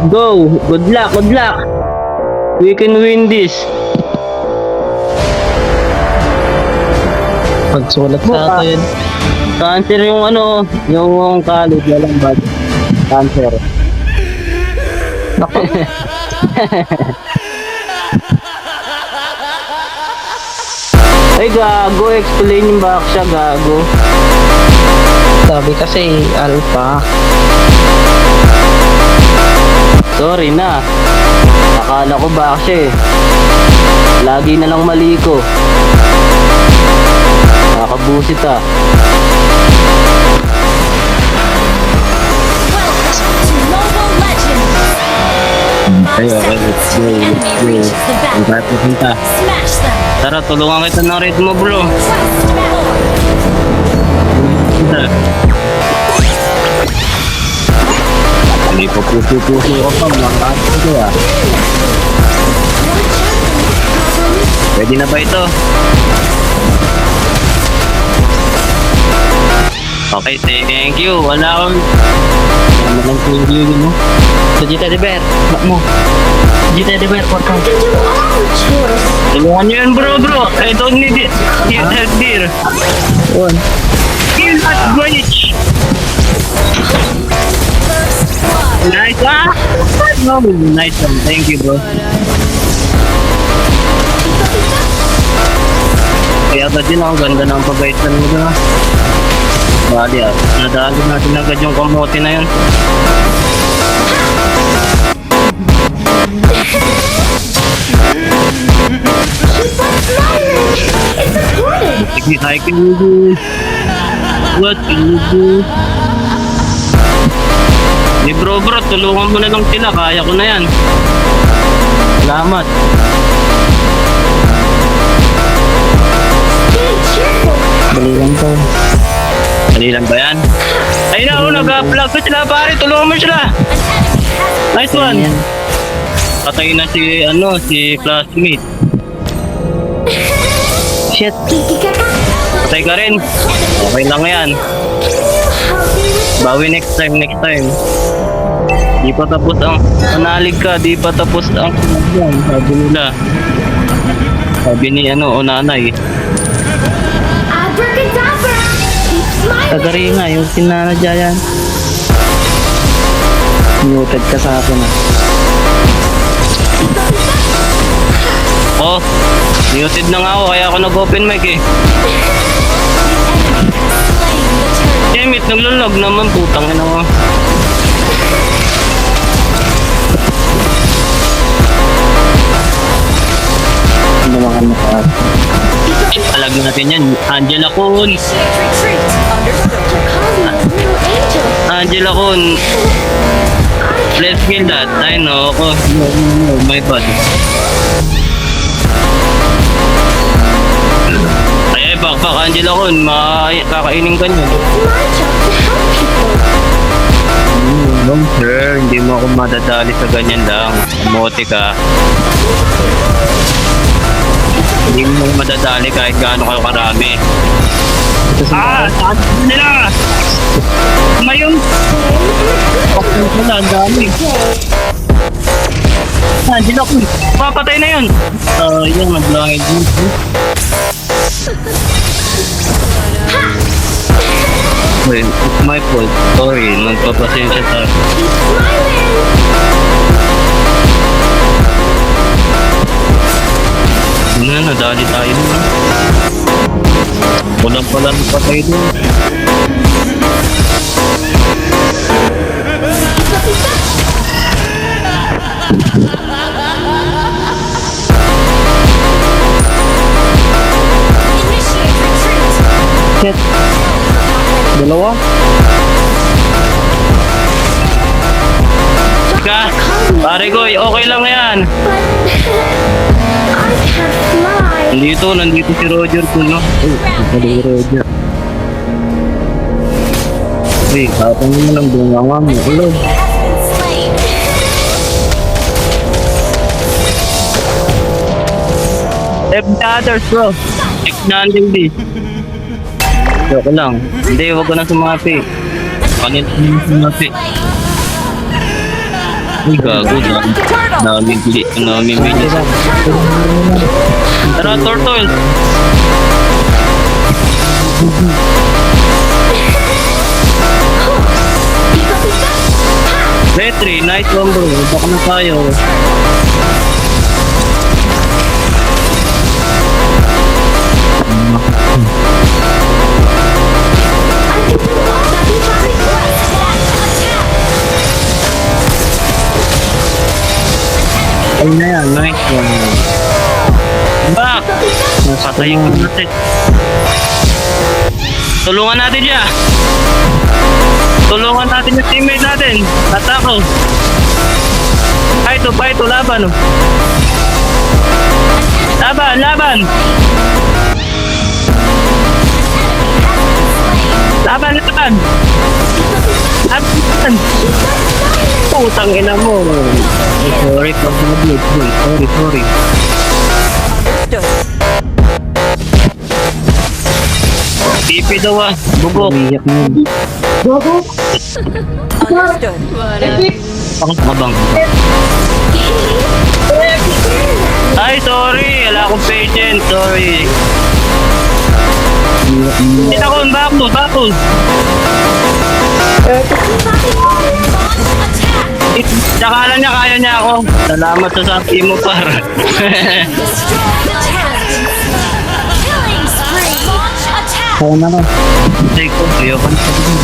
Go! Good luck, good luck! We can win this. Pagsulat sa atin. Cancer yung ano, yung college, walang bad. Cancer. Nako. Ay gago, explain yung back siya, gago. Sabi kasi alpha. Sorry na. Akala ko back siya eh. Lagi na lang mali ko. Nakakabusit ah. Okay, okay. Let's go. Let's go. Ang punta. Tara, tulungan kita ng ritmo, bro. Hindi pa puso-puso ko pa. Mga ito ah. Pwede na ba ito? Okay, thank you. Wala akong... Wala lang thank you, no? Sa G Teddy Bear. Bak mo. G Teddy Bear. Portal. Tulungan nyo yan, bro. I don't need it. Need help here. Yun. Kill that bridge. Nice, ah! No, nice one. Thank you, bro. Kaya agad din ang ganda ng pag-guide mo na. Bali ah. Nadali natin agad yung kamote na yun. Sige, I can do. What can you do? Di bro, tulungan mo na lang sila. Kaya ko na yan. Salamat. Dali lang to. Dali lang ba yan? Ayun na, nag-vlog ko sila pare. Tulungan mo sila. Nice one. Ayan. Patay na si classmate. Shit. Patay ka rin. Okay lang yan. Bawi next time. Di pa tapos ang panalig ka. Di pa tapos ang sabi nila. Sabi ni nanay. Tagari nga yung sinanadya yan. Muted ka sa akin ah. Oh, muted na nga ako kaya ako nag-open mic eh. Damn it, naglalag naman, putang ina mo. Ano mga naka? Alag natin yan, Angela Kun. Angela Kun. Let's kill that. I know, ako. No, my bad. Ay, back, Angela Kun. Kakainin ka niyo. No, sir. Hindi mo ako madadali sa ganyan lang. Mote ka. Hindi mo madadali kahit gaano kayo karami. Saan nila? Mayroon. Pakit nila, ang dami. Hindi ako. Papatay na yun. Yung nag-blind. Wait, it's my fault. Sorry, nagpapasensya sa akin. Nadali tayo na. Walang pala patay doon. Shit. Dalawa? Ka, pare ko, okay lang yan. Nandito si Roger ko, no? Dali Roger. Uy, kapang mo lang bunga mo. Ulo. F the others, bro. F na hindi. Joke lang. Hindi, huwag ko na sumapi. Kanil ko na sumapi. Ay, gago na. Daming minions. Tara, turtle. Retry, nice one bro. Baka na tayo. Ayun na yan, nice one. Back! Napatayin ko natin. Tulungan natin siya. Tulungan natin yung teammate natin. Atako. Ay, ito, laban. Laban, laban. Laban, laban. Laban. Putang ina mo. Sorry, sorry. Tipi daw ah. Bugok. Iyak mo. Understood. Abang. Ay, sorry. Wala akong patient. Sorry. Tinakon, bakul. Tsaka niya, kaya niya ako. Salamat sa sabi mo, par. Kaya na ko. Say ko, ayoko na sabihin.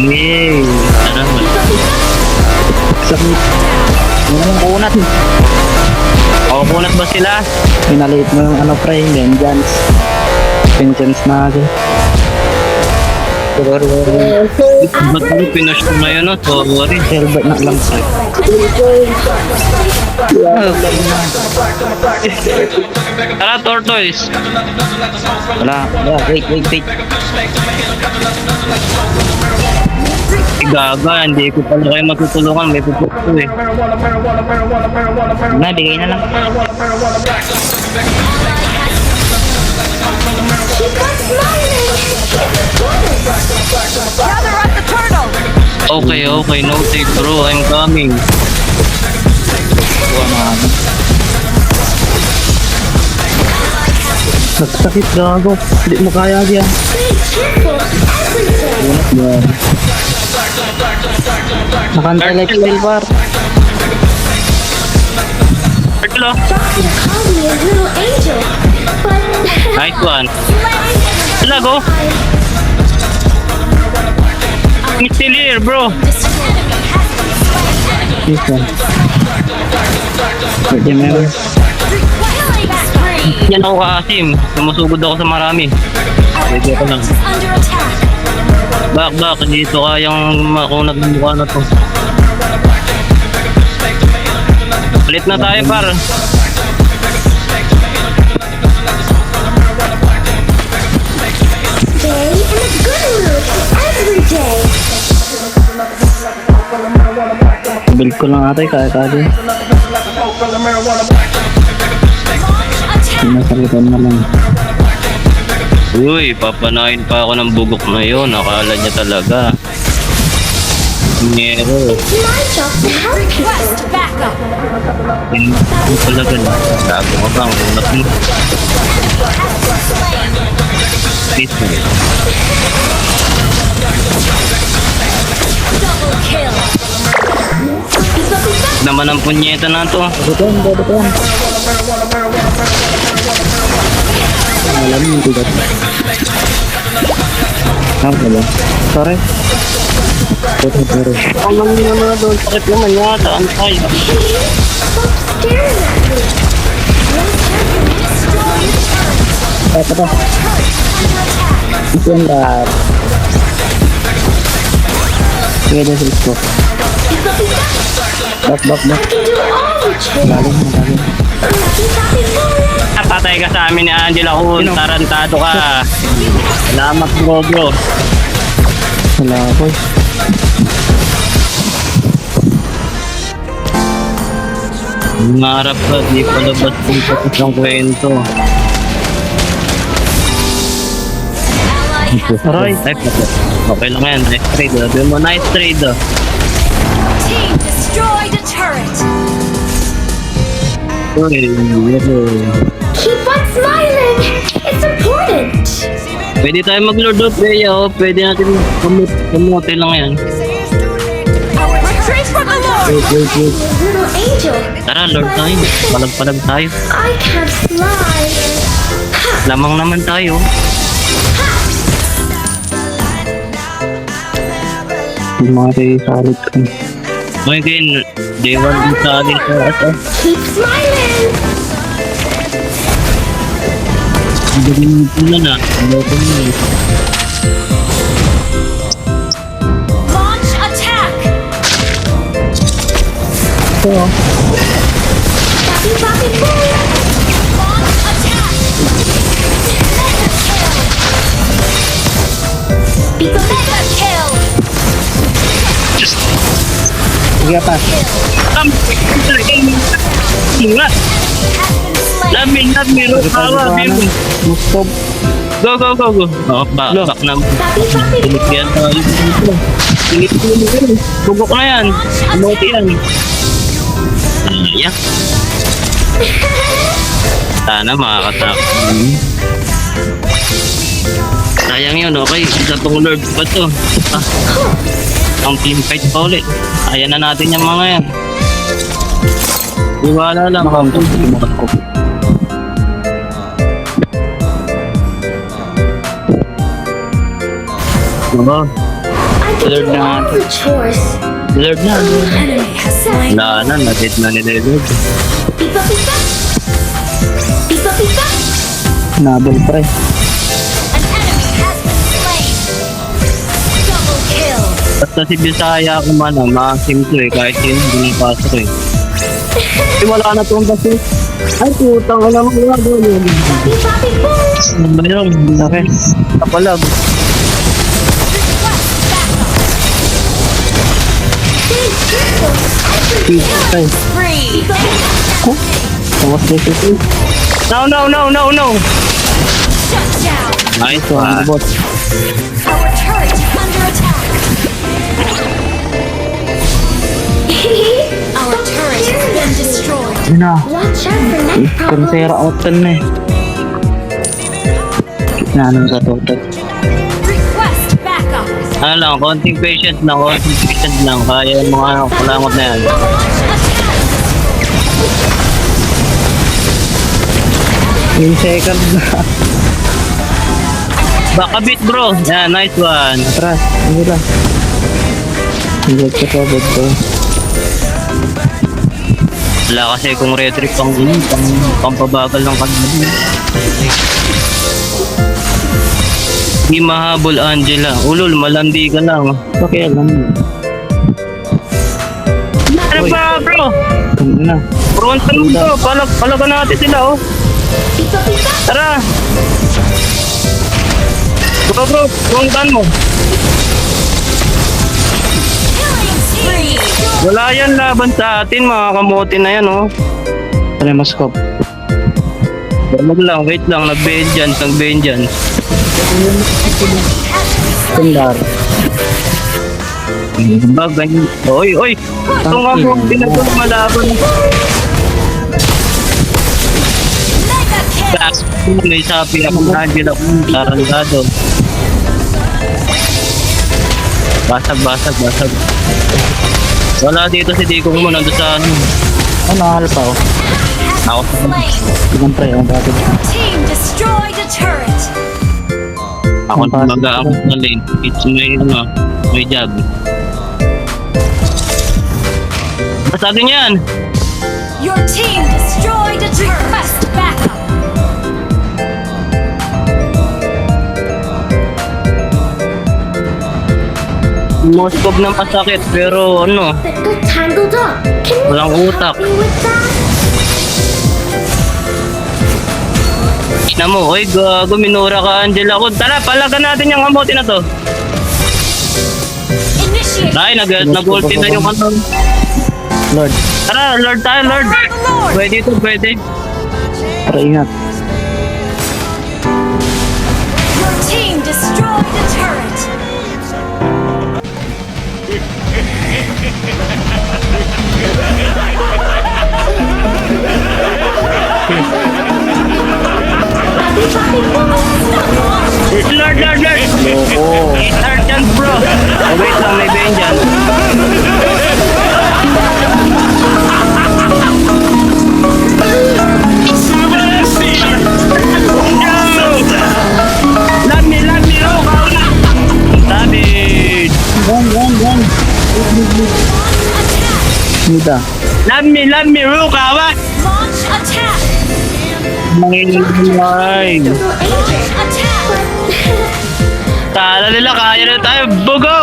Yay! Salamat. Sakit. Ano yung kunat? Kunat ba sila? Pinaliit mo yung ano pre, vengeance. Vengeance na agad. Ba't mo pinush ko na yun, no? Sorry. Helmet na lang pre. Tara, tortoise. Wala. Wait. Gaga, hindi ko pala kayo matutulungan. May pupuk ko eh. Bigay na lang. Gather up the turtle. Okay, noted bro. I'm coming. Nagsakit gago. Hindi mo kaya yan. Kunat ba? Nakanta like spell bar. Turtle, oh. Call me a little angel, but Nice one. Sila, go. I'm still here, bro. This one. Pwede mo yun. Yan ako kaasim. Sumusugod ako sa marami. Pwede ako lang. under attack. Back. Dito kayang makunat ng mukha na to. Palit na tayo, par. Day in a good mood every day. Build ko lang ata kaya din. Sinasakitan na lang. Uy, papanain pa ako ng bugok na yun. Akala niya talaga. Nero. It's my job to help people. Request backup. Hindi talaga na. Sabi mo bang unat mo. Please mo. Double kill. Naman ang punyeta na to. Buton. Alam mo yung tigat. Ano ba? Sorry. Pero. Ang naman naman doon. Sakit naman yata. Ano tayo? Stop staring at me. Ito pa. Ito yung lahat. Sige, this ko. Back. I can do all the tricks. Lalim. Patay ka sa amin ni Angela Kun. Tarantado ka. Salamat bro. Wala ako. Nangarap ka. Di pa labas dito sa isang kwento. Ally has Aray. Ay, patay. Okay lang yan. Nice trade. Sabi mo, nice trade. Team destroyed a turret. Uy, Keep on smiling. It's important. pwede tayo mag-lord of Freya, oh. Pwede natin kamote lang yan. Our retreat from the Lord. Little angel. Tara, lord tayo. Palag-palag tayo. I can't fly. Lamang naman tayo. Yung mga tayo salit ko. Okay, again, day 1 din sa atin sa asa. Keep smiling. Hindi na na. Loto na eh. Launch attack. Papi, papi, boom. Launch attack. Mega kill. Mega kill. Sige pa. Nga, Has been slain. lamin, meron kawa, bimo. Muskob. Go. Oh, back na. Papi, papi, boom. Binigyan tayo dito. Binigyan. Bugok na yan. Kamote yan. Yeah. Sana makakatak. Sayang yun, okay. Isa pong lord pa to. Ang team fight pa ulit. Ayan na natin yung mga yan. Iwala lang. Oo. I can Lord do na. all the chores. Lord na. Enemy has slain. Wala na, na-dead na nila yung lord. Pipa, pipa. Pipa, pipa. Nabel pre. An enemy has been slain. Double kill. Basta si Bisaya ko man, maasim to eh. Kahit yun, hindi pasok eh. Wala na itong kasi. Ay, putang ka naman. Wala doon yun. Papi, papi, boom. Ano ba yun? Laki. Kapalag. Ay, Free. tawas dito ito. No. Shut down. Nice Ito ang one. bot. Our turret is under attack. Our turret has been destroyed. Yun na. Watch out for next problem. Kansera outan na eh. Nanang sa total. Request backup. Ano lang, konting patience lang. Kaya yung mga kulangot na yan. Launch attack. Yung second na. Baka beat bro. Yeah, nice one. Atras. Ano lang. Hindi ka pa bot ko. Wala kasi kung red trip pang pampabagal ng kanina. Hindi mahabol Angela. Ulol, malandi ka lang. Okay, alam mo. Ano ba bro? Ano na. Frontal mo to. Palagan natin sila oh. Pipa, pipa. Tara! Bro, frontal mo. Killing spree. Wala yan laban sa atin, mga kamote na yan oh. Ano yung maskop? Wag lang, wait lang. Nag-vengeance. Tundar. Bagay. Oy! Ito nga bro, pinagod malaban. Mega kill. Gas, may sapi ako ng Angela kung tarangado. Basag. Wala dito si Digong mo, nandun sa ano. Ano, halpa oh. Ako Has been slain. Ibang pre, ang bakit. Team destroyed a turret. Ako na mag-aamot na lane. It's may job. Basagin yan! Your team destroyed a turret. Request backup. Moskov na masakit, pero ano, That got tangled up. Can you walang utak. help me with that? Na mo, oy, gago, minura ka, Angela ko. Tara, palagan natin yung kamote na to. Initiate. Ay, nag-ulti na yung ano. Lord, Tara, Lord tayo, Lord. Lord. Pwede ito, pwede. tara ingat. Your team destroyed a turret. Lord, Lord, Lord! Loko. It's urgent, bro! Oh, wait lang, may vengeance. Love me, oh! Savage! Run. Nida. Love me, Rukawa! Launch attack! Ay, Launch attack! tala nila, kaya na tayo, bugo!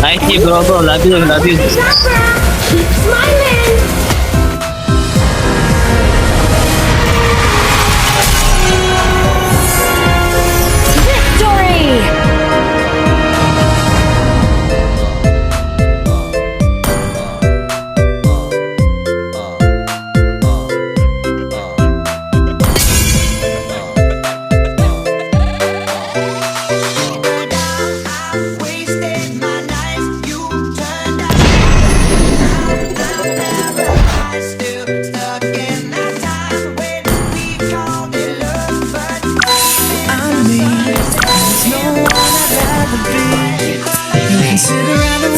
Nice, bro, love you. Zebra, keep smiling. Victory! Wasted my nights, you turned out. I still stuck in that time when we called it love, but I mean, there's no one I'd rather be. You can sit around and